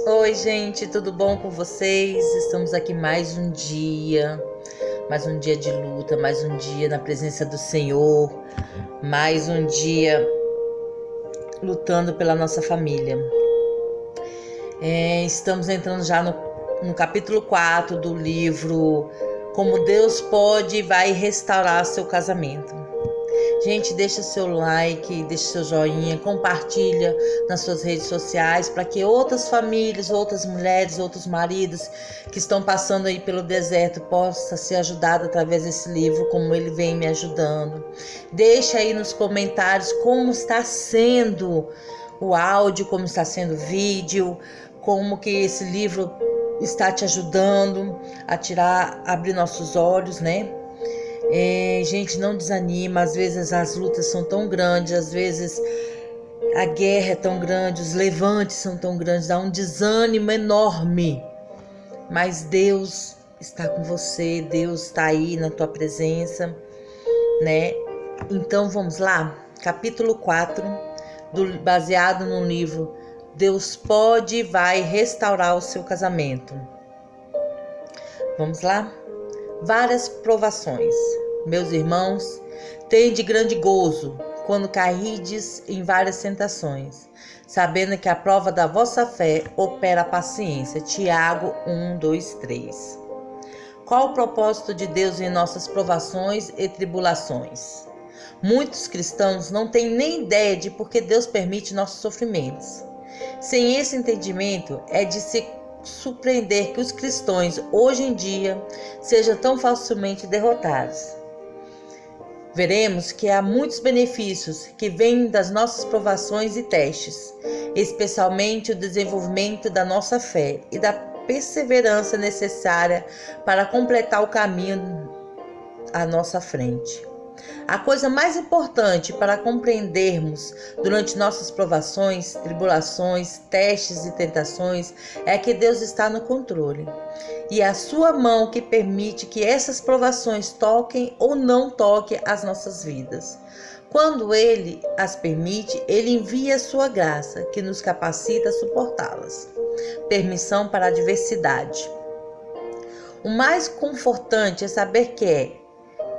Oi, gente, tudo bom com vocês? Estamos aqui mais um dia de luta, mais um dia na presença do Senhor, mais um dia lutando pela nossa família. Estamos entrando já no capítulo 4 do livro Como Deus Pode e Vai Restaurar Seu Casamento. Gente, deixa seu like, deixa seu joinha, compartilha nas suas redes sociais para que outras famílias, outras mulheres, outros maridos que estão passando aí pelo deserto possam ser ajudados através desse livro, como ele vem me ajudando. Deixa aí nos comentários como está sendo o áudio, como está sendo o vídeo, como que esse livro está te ajudando a abrir nossos olhos, né? Gente, não desanima. Às vezes as lutas são tão grandes, às vezes a guerra é tão grande, os levantes são tão grandes, dá um desânimo enorme. Mas Deus está com você, Deus está aí na tua presença, né? Então vamos lá, capítulo 4, baseado no livro Deus Pode e Vai Restaurar o Seu Casamento. Vamos lá? Várias provações. Meus irmãos, tende grande gozo quando cairdes em várias tentações, sabendo que a prova da vossa fé opera a paciência. Tiago 1, 2, 3. Qual o propósito de Deus em nossas provações e tribulações? Muitos cristãos não têm nem ideia de por que Deus permite nossos sofrimentos. Sem esse entendimento, é de se surpreender que os cristãos hoje em dia sejam tão facilmente derrotados. Veremos que há muitos benefícios que vêm das nossas provações e testes, especialmente o desenvolvimento da nossa fé e da perseverança necessária para completar o caminho à nossa frente. A coisa mais importante para compreendermos durante nossas provações, tribulações, testes e tentações é que Deus está no controle. E é a sua mão que permite que essas provações toquem ou não toquem as nossas vidas. Quando Ele as permite, Ele envia a sua graça, que nos capacita a suportá-las. Permissão para a adversidade. O mais confortante é saber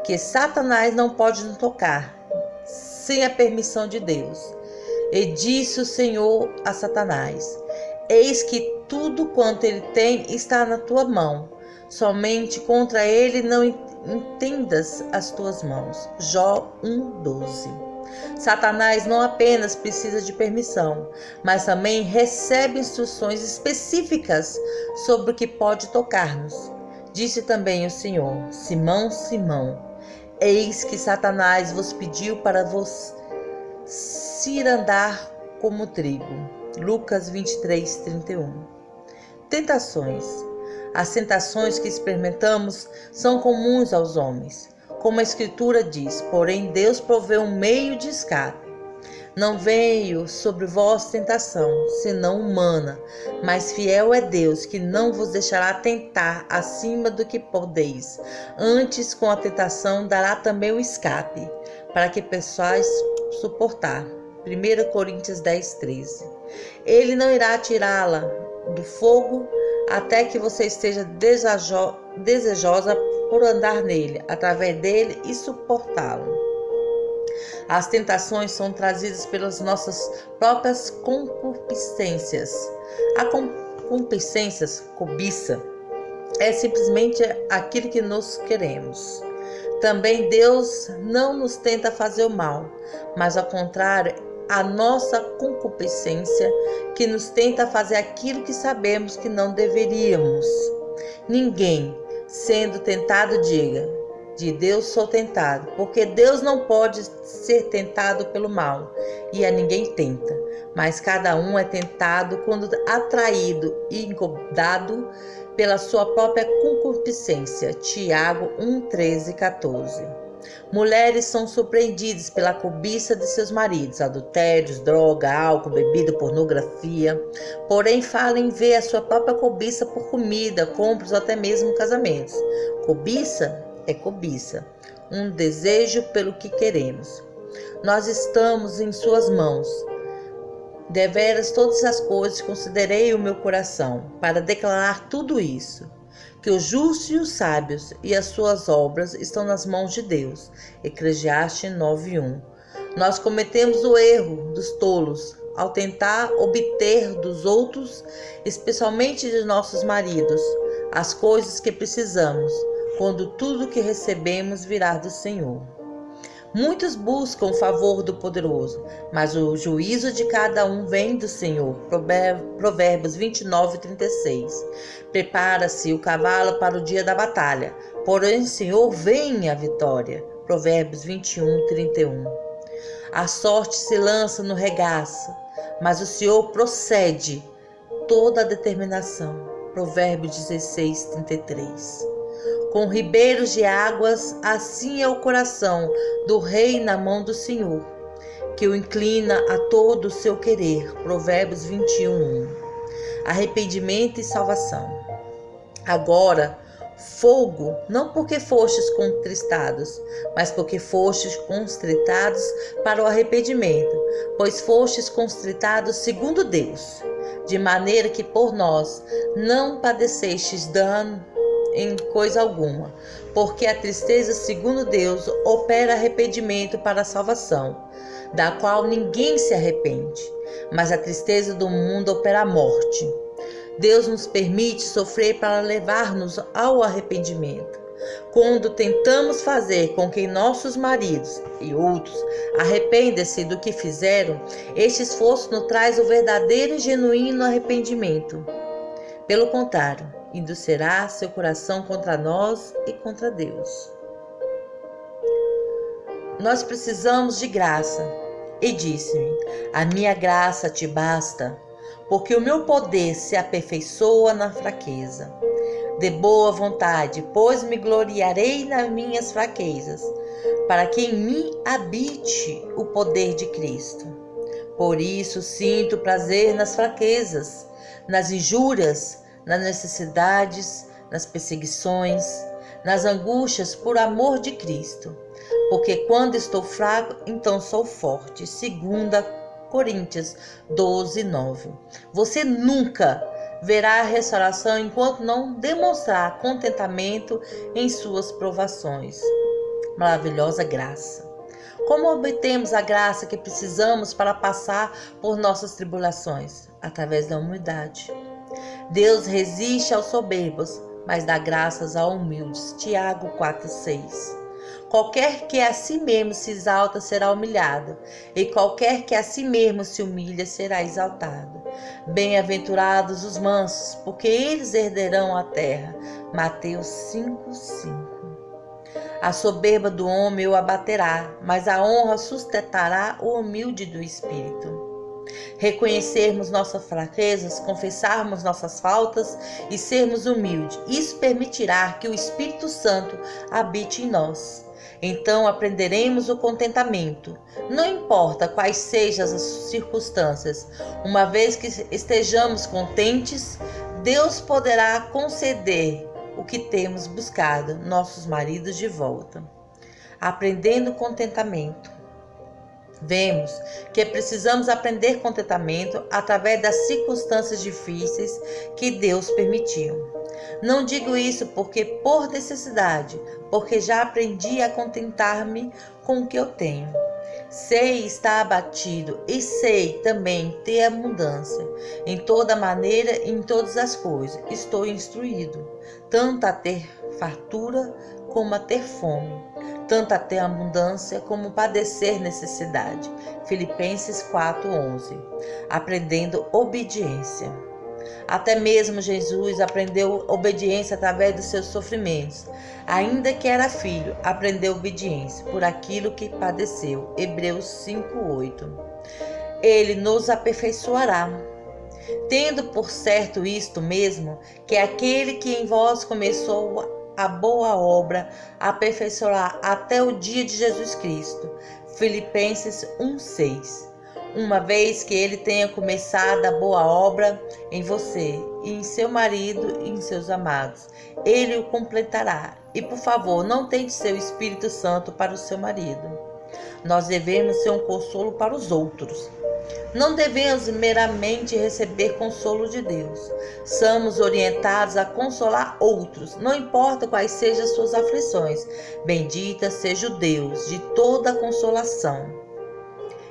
que Satanás não pode nos tocar sem a permissão de Deus. E disse o Senhor a Satanás: eis que tudo quanto ele tem está na tua mão, somente contra ele não entendas as tuas mãos. Jó 1:12. Satanás não apenas precisa de permissão, mas também recebe instruções específicas sobre o que pode tocar-nos. Disse também o Senhor: Simão, Simão, eis que Satanás vos pediu para vos cirandar como trigo. Lucas 23, 31. Tentações. As tentações que experimentamos são comuns aos homens. Como a Escritura diz, porém Deus proveu um meio de escape. Não veio sobre vós tentação, senão humana, mas fiel é Deus, que não vos deixará tentar acima do que podeis. Antes, com a tentação, dará também o escape, para que possais suportar. 1 Coríntios 10, 13. Ele não irá tirá-la do fogo até que você esteja desejosa por andar nele, através dele e suportá-lo. As tentações são trazidas pelas nossas próprias concupiscências. A concupiscência, cobiça, é simplesmente aquilo que nós queremos. Também Deus não nos tenta fazer o mal, mas ao contrário, a nossa concupiscência que nos tenta fazer aquilo que sabemos que não deveríamos. Ninguém, sendo tentado, diga: de Deus sou tentado, porque Deus não pode ser tentado pelo mal, e a ninguém tenta, mas cada um é tentado quando atraído e incomodado pela sua própria concupiscência. Tiago 1, 13, 14. Mulheres são surpreendidas pela cobiça de seus maridos, adultérios, droga, álcool, bebida, pornografia. Porém, falam em ver a sua própria cobiça por comida, compras ou até mesmo casamentos. Cobiça é cobiça, um desejo pelo que queremos. Nós estamos em suas mãos. Deveras todas as coisas considerei o meu coração, para declarar tudo isso, que os justos e os sábios e as suas obras estão nas mãos de Deus. Eclesiastes 9:1. Nós cometemos o erro dos tolos ao tentar obter dos outros, especialmente de nossos maridos, as coisas que precisamos, quando tudo que recebemos virá do Senhor. Muitos buscam o favor do poderoso, mas o juízo de cada um vem do Senhor. Provérbios 29:36. Prepara-se o cavalo para o dia da batalha, porém o Senhor vem a vitória. Provérbios 21:31. A sorte se lança no regaço, mas o Senhor procede toda a determinação. Provérbios 16:33. Com ribeiros de águas, assim é o coração do rei na mão do Senhor, que o inclina a todo o seu querer. Provérbios 21:1. Arrependimento e salvação. Agora, fogo, não porque fostes contristados, mas porque fostes constritados para o arrependimento, pois fostes constritados segundo Deus, de maneira que por nós não padecestes dano em coisa alguma, porque a tristeza segundo Deus opera arrependimento para a salvação, da qual ninguém se arrepende, mas a tristeza do mundo opera a morte. Deus nos permite sofrer para levar-nos ao arrependimento. Quando tentamos fazer com que nossos maridos e outros arrependam-se do que fizeram, este esforço nos traz o verdadeiro e genuíno arrependimento. Pelo contrário, endurcerá seu coração contra nós e contra Deus. Nós precisamos de graça. E disse-me: a minha graça te basta, porque o meu poder se aperfeiçoa na fraqueza. De boa vontade, pois me gloriarei nas minhas fraquezas, para que em mim habite o poder de Cristo. Por isso sinto prazer nas fraquezas, nas injúrias, nas necessidades, nas perseguições, nas angústias por amor de Cristo. Porque quando estou fraco, então sou forte. 2 Coríntios 12:9. Você nunca verá a restauração enquanto não demonstrar contentamento em suas provações. Maravilhosa graça. Como obtemos a graça que precisamos para passar por nossas tribulações? Através da humildade. Deus resiste aos soberbos, mas dá graças aos humildes. Tiago 4:6. Qualquer que a si mesmo se exalta será humilhado, e qualquer que a si mesmo se humilha será exaltado. Bem-aventurados os mansos, porque eles herderão a terra. Mateus 5:5. A soberba do homem o abaterá, mas a honra sustentará o humilde do espírito. Reconhecermos nossas fraquezas, confessarmos nossas faltas e sermos humildes. Isso permitirá que o Espírito Santo habite em nós. Então aprenderemos o contentamento. Não importa quais sejam as circunstâncias, uma vez que estejamos contentes, Deus poderá conceder o que temos buscado, nossos maridos de volta. Aprendendo contentamento. Vemos que precisamos aprender contentamento através das circunstâncias difíceis que Deus permitiu. Não digo isso porque por necessidade, porque já aprendi a contentar-me com o que eu tenho. Sei estar abatido e sei também ter abundância. Em toda maneira e em todas as coisas estou instruído, tanto a ter fartura como a ter fome, tanto a ter abundância como padecer necessidade. Filipenses 4:11. Aprendendo obediência. Até mesmo Jesus aprendeu obediência através dos seus sofrimentos. Ainda que era filho, aprendeu obediência por aquilo que padeceu. Hebreus 5:8. Ele nos aperfeiçoará. Tendo por certo isto mesmo, que aquele que em vós começou a boa obra aperfeiçoará até o dia de Jesus Cristo. Filipenses 1:6. Uma vez que ele tenha começado a boa obra em você e em seu marido e em seus amados, ele o completará. E por favor, não tente seu Espírito Santo para o seu marido. Nós devemos ser um consolo para os outros. Não devemos meramente receber consolo de Deus. Somos orientados a consolar outros, não importa quais sejam suas aflições. Bendita seja o Deus de toda consolação,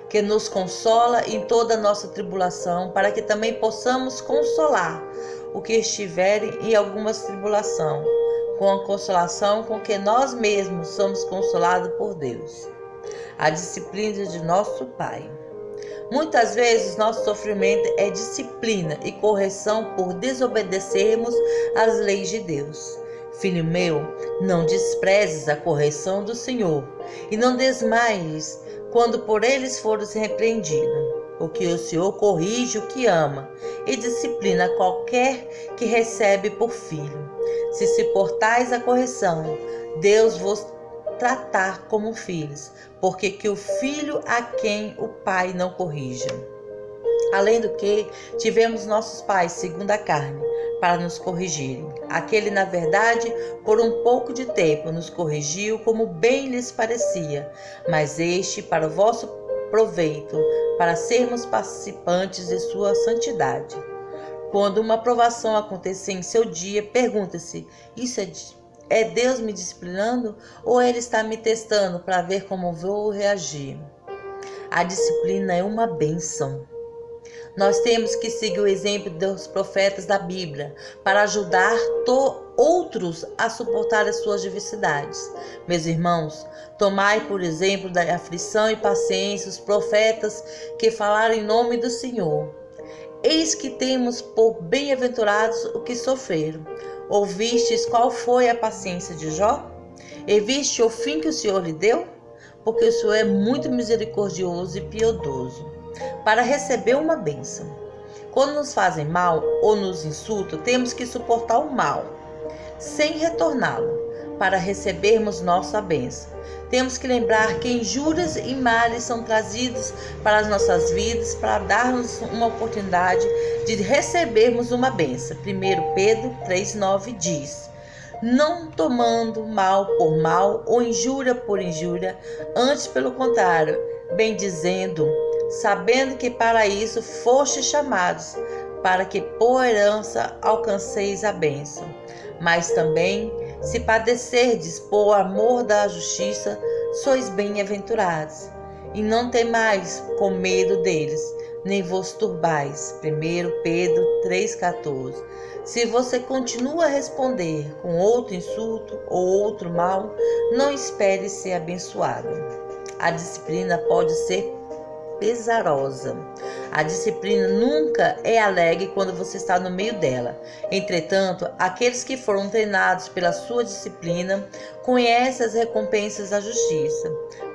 que nos consola em toda a nossa tribulação, para que também possamos consolar o que estiverem em alguma tribulação, com a consolação com que nós mesmos somos consolados por Deus. A disciplina de nosso Pai. Muitas vezes nosso sofrimento é disciplina e correção por desobedecermos às leis de Deus. Filho meu, não desprezes a correção do Senhor e não desmaies quando por eles fores repreendido, porque o Senhor corrige o que ama e disciplina qualquer que recebe por filho. Se suportais a correção, Deus vos tratar como filhos, porque que o filho a quem o pai não corrija. Além do que, tivemos nossos pais segundo a carne, para nos corrigirem. Aquele, na verdade, por um pouco de tempo nos corrigiu como bem lhes parecia, mas este para o vosso proveito, para sermos participantes de sua santidade. Quando uma provação acontecer em seu dia, pergunta-se: isso é Deus me disciplinando ou Ele está me testando para ver como vou reagir? A disciplina é uma bênção. Nós temos que seguir o exemplo dos profetas da Bíblia para ajudar outros a suportar as suas diversidades. Meus irmãos, tomai por exemplo da aflição e paciência os profetas que falaram em nome do Senhor. Eis que temos por bem-aventurados o que sofreram. Ouvistes qual foi a paciência de Jó? E viste o fim que o Senhor lhe deu? Porque o Senhor é muito misericordioso e piedoso, para receber uma bênção. Quando nos fazem mal ou nos insultam, temos que suportar o mal, sem retorná-lo, para recebermos nossa bênção. Temos que lembrar que injúrias e males são trazidos para as nossas vidas para dar-nos uma oportunidade de recebermos uma bênção. 1 Pedro 3,9 diz: não tomando mal por mal ou injúria por injúria, antes pelo contrário, bendizendo, sabendo que para isso fostes chamados, para que por herança alcanceis a bênção. Mas também, se padecerdes por amor da justiça, sois bem-aventurados. E não temais com medo deles, nem vos turbais. 1 Pedro 3,14. Se você continua a responder com outro insulto ou outro mal, não espere ser abençoado. A disciplina pode ser pesarosa. A disciplina nunca é alegre quando você está no meio dela. Entretanto, aqueles que foram treinados pela sua disciplina conhecem as recompensas da justiça.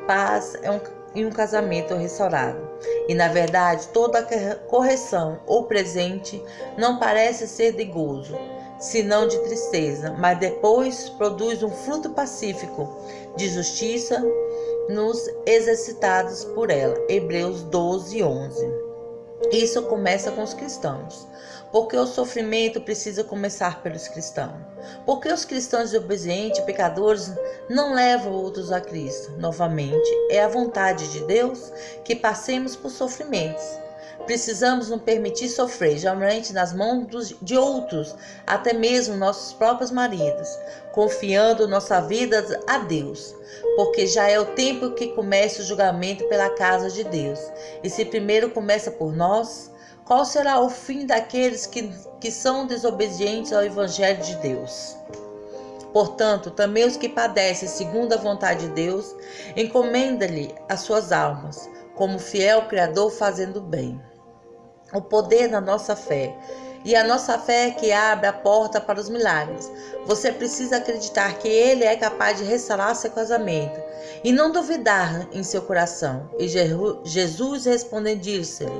Paz e um casamento restaurado. E na verdade, toda correção ou presente não parece ser de gozo, senão de tristeza, mas depois produz um fruto pacífico de justiça nos exercitados por ela. Hebreus 12:11. Isso começa com os cristãos. Porque o sofrimento precisa começar pelos cristãos. Porque os cristãos desobedientes e pecadores não levam outros a Cristo. Novamente, é a vontade de Deus que passemos por sofrimentos. Precisamos não permitir sofrer, geralmente nas mãos de outros, até mesmo nossos próprios maridos, confiando nossa vida a Deus, porque já é o tempo que começa o julgamento pela casa de Deus. E se primeiro começa por nós, qual será o fim daqueles que são desobedientes ao Evangelho de Deus? Portanto, também os que padecem segundo a vontade de Deus, encomenda-lhe as suas almas, como fiel Criador fazendo bem. O poder da nossa fé. E a nossa fé é que abre a porta para os milagres. Você precisa acreditar que Ele é capaz de restaurar seu casamento e não duvidar em seu coração. E Jesus respondendo disse-lhe: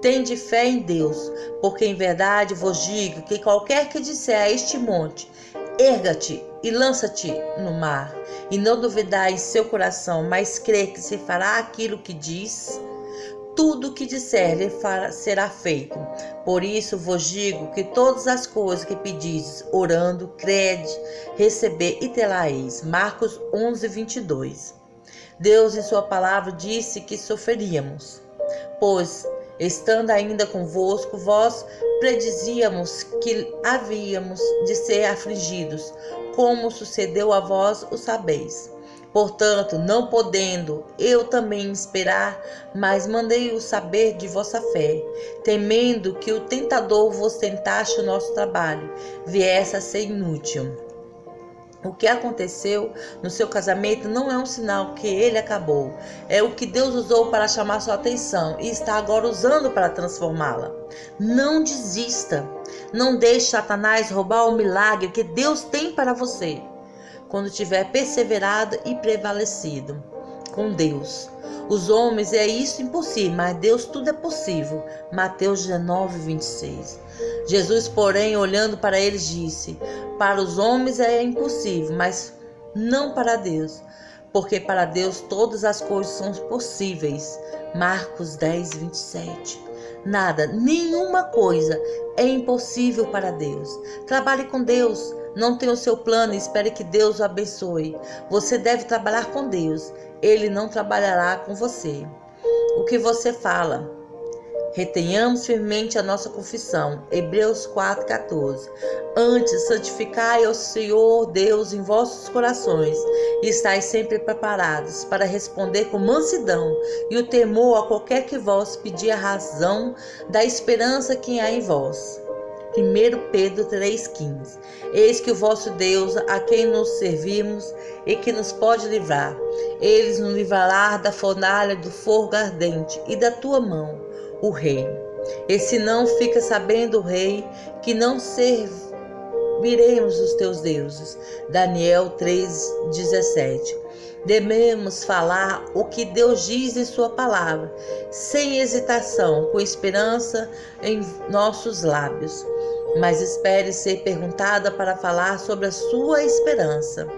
tende fé em Deus, porque em verdade vos digo que qualquer que disser a este monte: erga-te e lança-te no mar, e não duvidar em seu coração, mas crê que se fará aquilo que diz, tudo o que disser lhe será feito. Por isso vos digo que todas as coisas que pedis, orando, crede, receber e tê-la-eis. Marcos 11:22. Deus em sua palavra disse que sofreríamos, pois Estando ainda convosco, vós predizíamos que havíamos de ser afligidos, como sucedeu a vós, o sabeis. Portanto, não podendo eu também esperar, mas mandei-o saber de vossa fé, temendo que o tentador vos tentasse o nosso trabalho, viesse a ser inútil. O que aconteceu no seu casamento não é um sinal que ele acabou. É o que Deus usou para chamar sua atenção e está agora usando para transformá-la. Não desista. Não deixe Satanás roubar o milagre que Deus tem para você. Quando tiver perseverado e prevalecido com Deus. Os homens é isso impossível, mas Deus tudo é possível. Mateus 19, 26. Jesus, porém, olhando para eles, disse: para os homens é impossível, mas não para Deus, porque para Deus todas as coisas são possíveis. Marcos 10, 27. Nada, nenhuma coisa é impossível para Deus. Trabalhe com Deus. Não tenha o seu plano e espere que Deus o abençoe. Você deve trabalhar com Deus. Ele não trabalhará com você. O que você fala? Retenhamos firmemente a nossa confissão. Hebreus 4,14. Antes, santificai ao Senhor Deus em vossos corações e estais sempre preparados para responder com mansidão e o temor a qualquer que vos pedir a razão da esperança que há em vós. 1 Pedro 3,15. Eis que o vosso Deus, a quem nos servimos e que nos pode livrar, ele nos livrará da fornalha do fogo ardente e da tua mão, o rei. E se não fica sabendo o rei que não serviremos os teus deuses. Daniel 3,17. Devemos falar o que Deus diz em sua palavra, sem hesitação, com esperança em nossos lábios. Mas espere ser perguntada para falar sobre a sua esperança,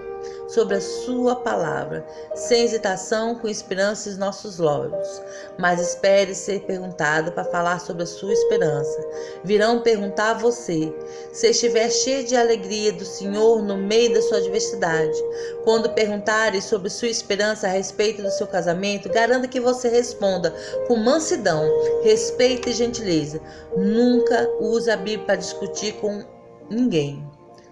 sobre a sua palavra, sem hesitação, com esperança em nossos lábios. Mas espere ser perguntada para falar sobre a sua esperança. Virão perguntar a você, se estiver cheio de alegria do Senhor no meio da sua adversidade. Quando perguntarem sobre sua esperança a respeito do seu casamento, garanta que você responda com mansidão, respeito e gentileza. Nunca use a Bíblia para discutir com ninguém.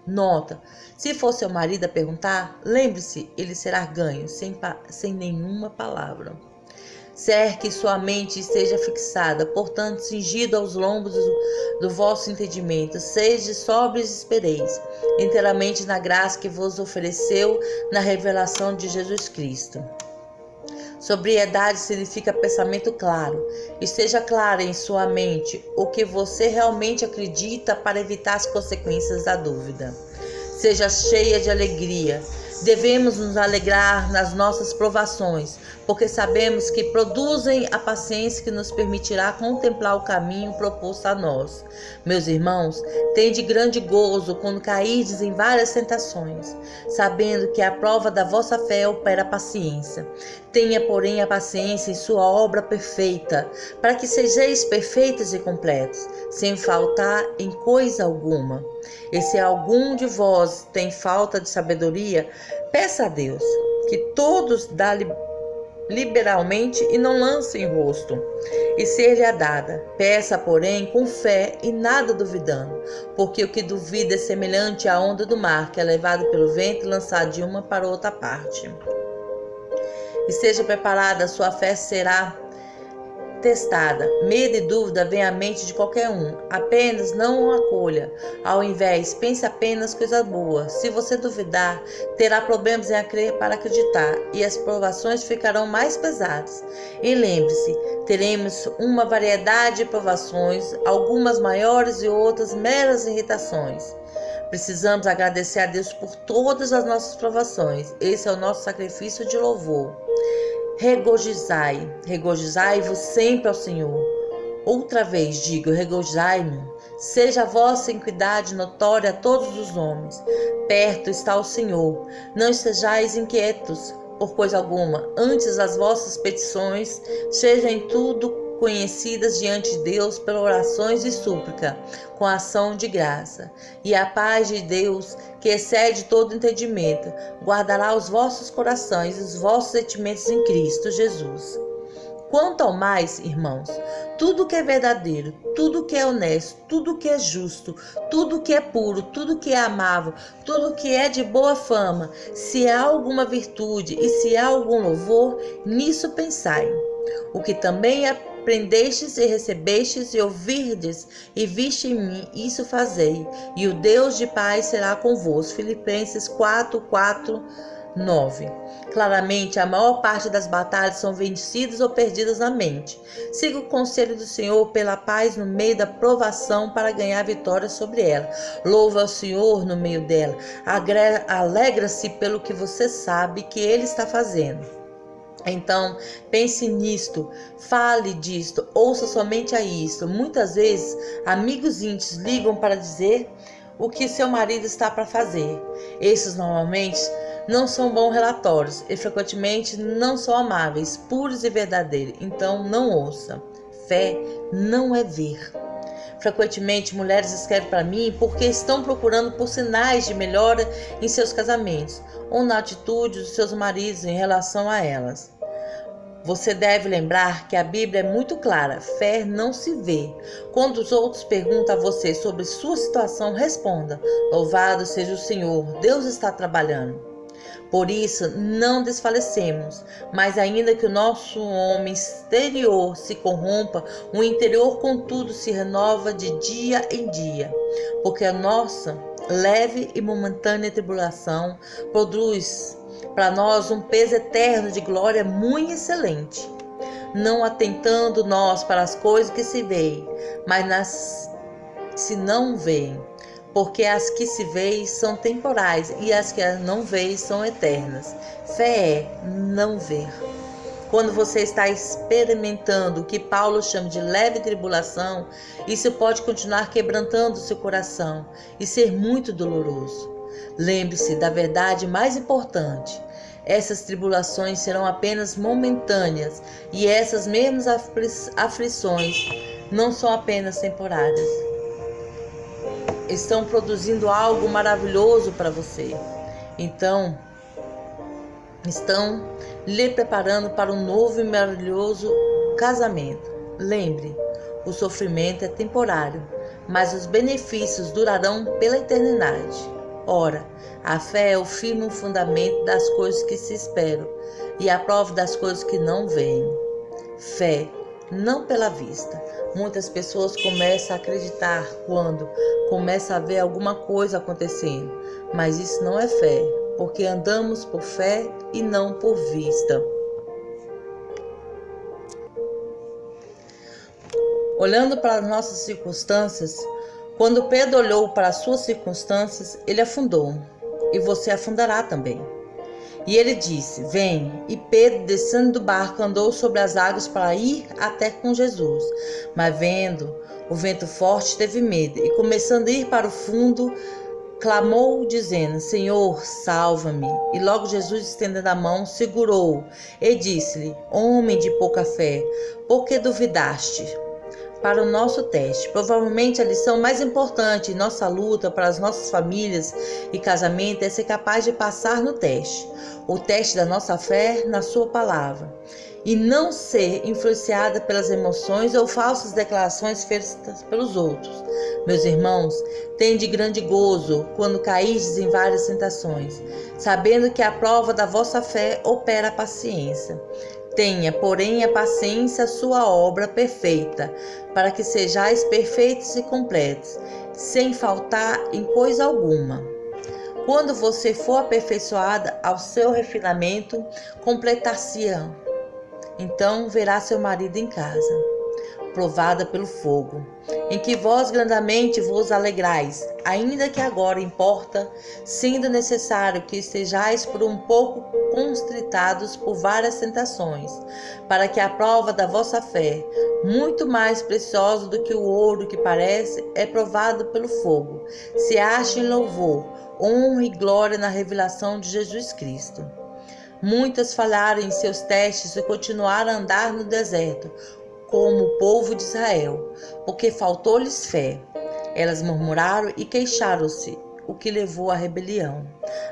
Nota: se for seu marido a perguntar, lembre-se, ele será ganho sem nenhuma palavra. Cerque sua mente e esteja fixada, portanto, cingido aos lombos do vosso entendimento. Sede sóbrios e espereis, inteiramente na graça que vos ofereceu na revelação de Jesus Cristo. Sobriedade significa pensamento claro. Esteja claro em sua mente o que você realmente acredita para evitar as consequências da dúvida. Seja cheia de alegria. Devemos nos alegrar nas nossas provações, porque sabemos que produzem a paciência que nos permitirá contemplar o caminho proposto a nós. Meus irmãos, tende grande gozo quando cairdes em várias tentações, sabendo que a prova da vossa fé opera a paciência. Tenha, porém, a paciência em sua obra perfeita, para que sejais perfeitos e completos, sem faltar em coisa alguma. E se algum de vós tem falta de sabedoria, peça a Deus, que todos dá liberalmente e não lance em rosto, e ser-lhe a dada. Peça, porém, com fé e nada duvidando, porque o que duvida é semelhante à onda do mar, que é levado pelo vento e lançado de uma para outra parte. Esteja preparada, sua fé será testada. Medo e dúvida vêm à mente de qualquer um. Apenas não o acolha. Ao invés, pense apenas coisas boas. Se você duvidar, terá problemas para acreditar e as provações ficarão mais pesadas. E lembre-se, teremos uma variedade de provações, algumas maiores e outras meras irritações. Precisamos agradecer a Deus por todas as nossas provações. Esse é o nosso sacrifício de louvor. Regozijai-vos sempre ao Senhor. Outra vez digo, regozijai-me. Seja a vossa iniquidade notória a todos os homens. Perto está o Senhor. Não estejais inquietos por coisa alguma. Antes as vossas petições sejam em tudo conhecidas diante de Deus pelas orações e súplica, com ação de graça. E a paz de Deus, que excede todo entendimento, guardará os vossos corações e os vossos sentimentos em Cristo Jesus. Quanto ao mais, irmãos, tudo que é verdadeiro, tudo que é honesto, tudo que é justo, tudo que é puro, tudo que é amável, tudo que é de boa fama, se há alguma virtude e se há algum louvor, nisso pensai. O que também aprendestes e recebestes e ouvirdes e viste em mim, isso fazei, e o Deus de paz será convosco. Filipenses 4:9. Claramente, a maior parte das batalhas são vencidas ou perdidas na mente. Siga o conselho do Senhor pela paz no meio da provação para ganhar vitória sobre ela. Louva ao Senhor no meio dela. Alegra-se pelo que você sabe que Ele está fazendo. Então, pense nisto, fale disto, ouça somente a isto. Muitas vezes, amigos íntimos ligam para dizer o que seu marido está para fazer. Esses normalmente não são bons relatórios e frequentemente não são amáveis, puros e verdadeiros. Então, não ouça. Fé não é ver. Frequentemente, mulheres escrevem para mim porque estão procurando por sinais de melhora em seus casamentos ou na atitude dos seus maridos em relação a elas. Você deve lembrar que a Bíblia é muito clara: fé não se vê. Quando os outros perguntam a você sobre sua situação, responda: louvado seja o Senhor, Deus está trabalhando. Por isso, não desfalecemos, mas ainda que o nosso homem exterior se corrompa, o interior, contudo, se renova de dia em dia, porque a nossa leve e momentânea tribulação produz para nós um peso eterno de glória muito excelente, não atentando nós para as coisas que se veem, mas nas se não veem. Porque as que se veem são temporais e as que não veem são eternas. Fé é não ver. Quando você está experimentando o que Paulo chama de leve tribulação, isso pode continuar quebrantando seu coração e ser muito doloroso. Lembre-se da verdade mais importante. Essas tribulações serão apenas momentâneas e essas mesmas aflições não são apenas temporárias. Estão produzindo algo maravilhoso para você. Então, estão lhe preparando para um novo e maravilhoso casamento. Lembre, o sofrimento é temporário, mas os benefícios durarão pela eternidade. Ora, a fé é o firme fundamento das coisas que se esperam e a prova das coisas que não veem. Fé, não pela vista. Muitas pessoas começam a acreditar quando começam a ver alguma coisa acontecendo, mas isso não é fé, porque andamos por fé e não por vista. Olhando para as nossas circunstâncias, quando Pedro olhou para as suas circunstâncias, ele afundou, e você afundará também. E ele disse: vem. E Pedro, descendo do barco, andou sobre as águas para ir até com Jesus. Mas vendo o vento forte, teve medo, e começando a ir para o fundo, clamou, dizendo: Senhor, salva-me. E logo Jesus, estendendo a mão, segurou-o e disse-lhe: homem de pouca fé, por que duvidaste? Para o nosso teste, provavelmente a lição mais importante em nossa luta para as nossas famílias e casamento é ser capaz de passar no teste, o teste da nossa fé na sua palavra, e não ser influenciada pelas emoções ou falsas declarações feitas pelos outros. Meus irmãos, tende grande gozo quando caídes em várias tentações, sabendo que a prova da vossa fé opera a paciência. Tenha, porém, a paciência a sua obra perfeita, para que sejais perfeitos e completos, sem faltar em coisa alguma. Quando você for aperfeiçoada ao seu refinamento, completar-se-á. Então verá seu marido em casa, provada pelo fogo, em que vós grandemente vos alegrais, ainda que agora importa, sendo necessário que estejais por um pouco constritados por várias tentações, para que a prova da vossa fé, muito mais preciosa do que o ouro que parece, é provado pelo fogo, se ache em louvor, honra e glória na revelação de Jesus Cristo. Muitas falharam em seus testes e continuaram a andar no deserto, como o povo de Israel, porque faltou-lhes fé. Elas murmuraram e queixaram-se o que levou à rebelião.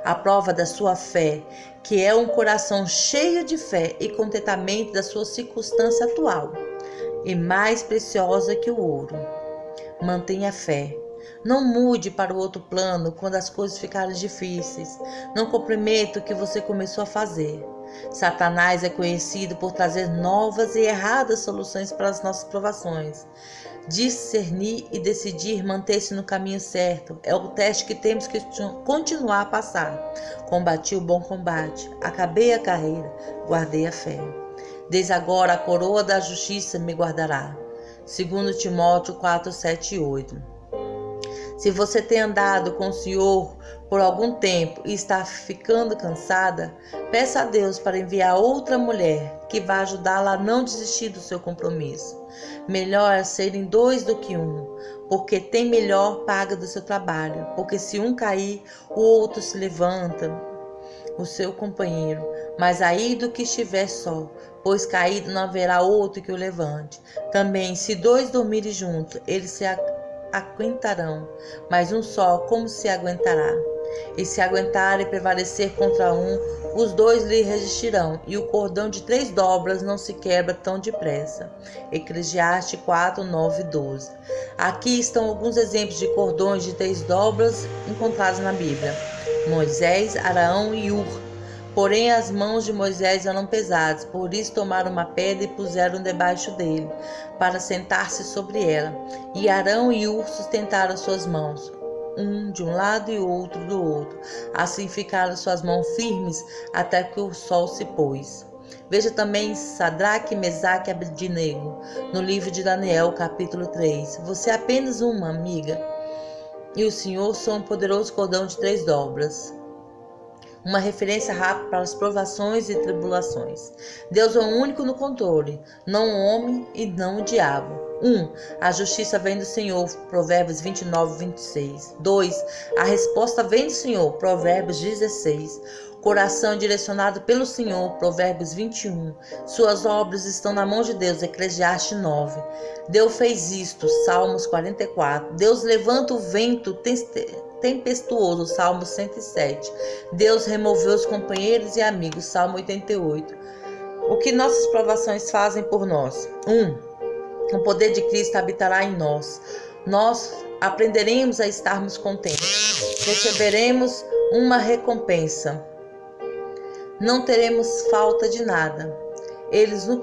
A prova da sua fé, que é um coração cheio de fé e contentamento da sua circunstância atual, e mais preciosa que o ouro. Mantenha a fé. Não mude para o outro plano quando as coisas ficarem difíceis. Não comprometa o que você começou a fazer. Satanás é conhecido por trazer novas e erradas soluções para as nossas provações. Discernir e decidir manter-se no caminho certo é o teste que temos que continuar a passar. Combati o bom combate, acabei a carreira, guardei a fé. Desde agora a coroa da justiça me guardará. 2 Timóteo 4, 7 e 8. Se você tem andado com o Senhor por algum tempo e está ficando cansada, peça a Deus para enviar outra mulher que vai ajudá-la a não desistir do seu compromisso. Melhor é serem 2 do que 1, porque tem melhor paga do seu trabalho. Porque se um cair, o outro se levanta, o seu companheiro. Mas aí do que estiver só, pois caído não haverá outro que o levante. Também, se 2 dormirem juntos, eles se aguentarão, mas um só como se aguentará? E se aguentar e prevalecer contra um, os 2 lhe resistirão, e o cordão de 3 dobras não se quebra tão depressa. Eclesiastes 4, 9 e 12. Aqui estão alguns exemplos de cordões de 3 dobras encontrados na Bíblia: Moisés, Arão e Ur. Porém as mãos de Moisés eram pesadas, por isso tomaram uma pedra e puseram debaixo dele, para sentar-se sobre ela. E Arão e Ur sustentaram suas mãos, um de um lado e outro do outro. Assim ficaram suas mãos firmes até que o sol se pôs. Veja também Sadraque, Mesaque e Abednego, no livro de Daniel, capítulo 3. Você é apenas uma amiga, e o Senhor são um poderoso cordão de 3 dobras. Uma referência rápida para as provações e tribulações. Deus é o único no controle, não o homem e não o diabo. 1. A justiça vem do Senhor, Provérbios 29, 26. 2. A resposta vem do Senhor, Provérbios 16. Coração direcionado pelo Senhor, Provérbios 21. Suas obras estão na mão de Deus, Eclesiastes 9. Deus fez isto, Salmos 44. Deus levanta o vento tempestuoso, Salmo 107. Deus removeu os companheiros e amigos, Salmo 88. O que nossas provações fazem por nós? 1. O poder de Cristo habitará em nós. Nós aprenderemos a estarmos contentes. Receberemos uma recompensa. Não teremos falta de nada. Ele nos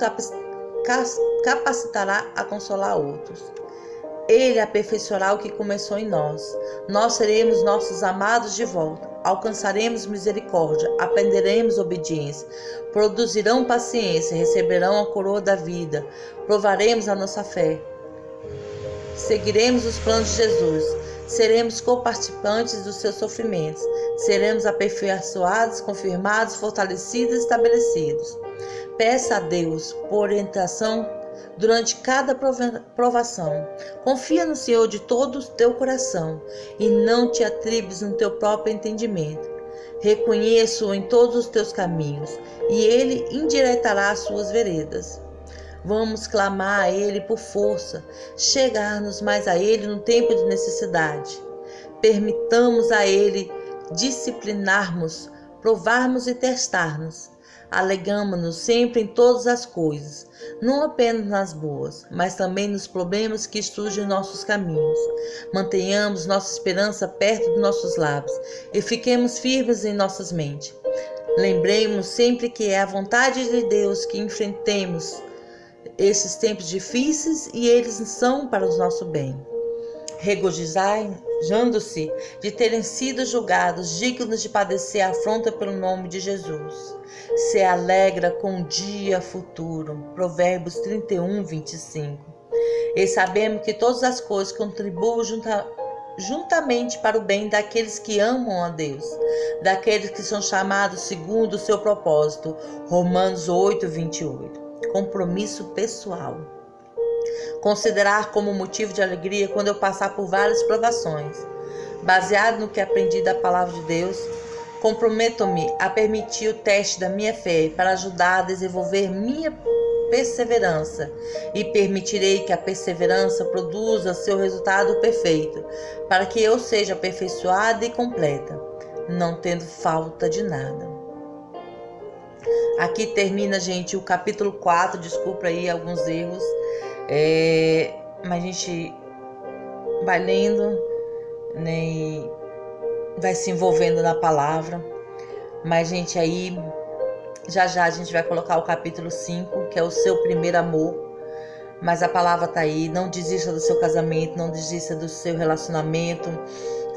capacitará a consolar outros. Ele aperfeiçoará o que começou em nós. Nós seremos nossos amados de volta. Alcançaremos misericórdia, aprenderemos obediência, produzirão paciência, receberão a coroa da vida, provaremos a nossa fé. Seguiremos os planos de Jesus, seremos coparticipantes dos seus sofrimentos, seremos aperfeiçoados, confirmados, fortalecidos e estabelecidos. Peça a Deus por orientação durante cada provação. Confia no Senhor de todo o teu coração e não te atribes no teu próprio entendimento. Reconheça-o em todos os teus caminhos e ele endireitará as suas veredas. Vamos clamar a ele por força, chegar-nos mais a ele no tempo de necessidade. Permitamos a ele disciplinarmos, provarmos e testar-nos. Alegamo-nos sempre em todas as coisas, não apenas nas boas, mas também nos problemas que surgem em nossos caminhos. Mantenhamos nossa esperança perto de nossos lábios e fiquemos firmes em nossas mentes. Lembremos sempre que é a vontade de Deus que enfrentemos esses tempos difíceis e eles são para o nosso bem. Regozijando-se de terem sido julgados dignos de padecer a afronta pelo nome de Jesus. Se alegra com o dia futuro. Provérbios 31, 25. E sabemos que todas as coisas contribuem juntamente para o bem daqueles que amam a Deus, daqueles que são chamados segundo o seu propósito. Romanos 8, 28. Compromisso pessoal. Considerar como motivo de alegria quando eu passar por várias provações. Baseado no que aprendi da palavra de Deus, comprometo-me a permitir o teste da minha fé para ajudar a desenvolver minha perseverança, e permitirei que a perseverança produza seu resultado perfeito, para que eu seja aperfeiçoada e completa, não tendo falta de nada. Aqui termina, gente, o capítulo 4, desculpa aí alguns erros, mas a gente vai lendo, né, e vai se envolvendo na palavra. Mas, gente, aí já a gente vai colocar o capítulo 5, que é o seu primeiro amor. Mas a palavra tá aí, não desista do seu casamento, não desista do seu relacionamento.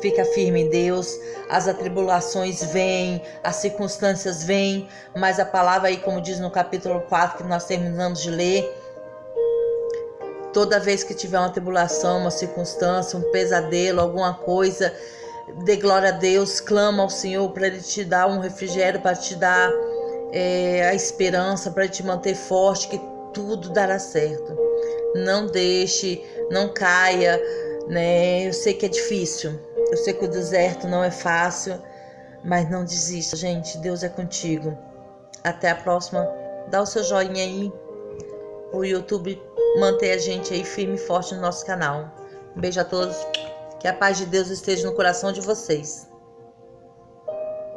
Fica firme em Deus. As atribulações vêm, as circunstâncias vêm, mas a palavra aí, como diz no capítulo 4, que nós terminamos de ler, toda vez que tiver uma tribulação, uma circunstância, um pesadelo, alguma coisa, dê glória a Deus, clama ao Senhor para Ele te dar um refrigério, para te dar a esperança, para te manter forte, que tudo dará certo. Não deixe, não caia, né? Eu sei que é difícil, eu sei que o deserto não é fácil, mas não desista, gente. Deus é contigo. Até a próxima. Dá o seu joinha aí, o YouTube manter a gente aí firme e forte no nosso canal. Um beijo a todos. Que a paz de Deus esteja no coração de vocês.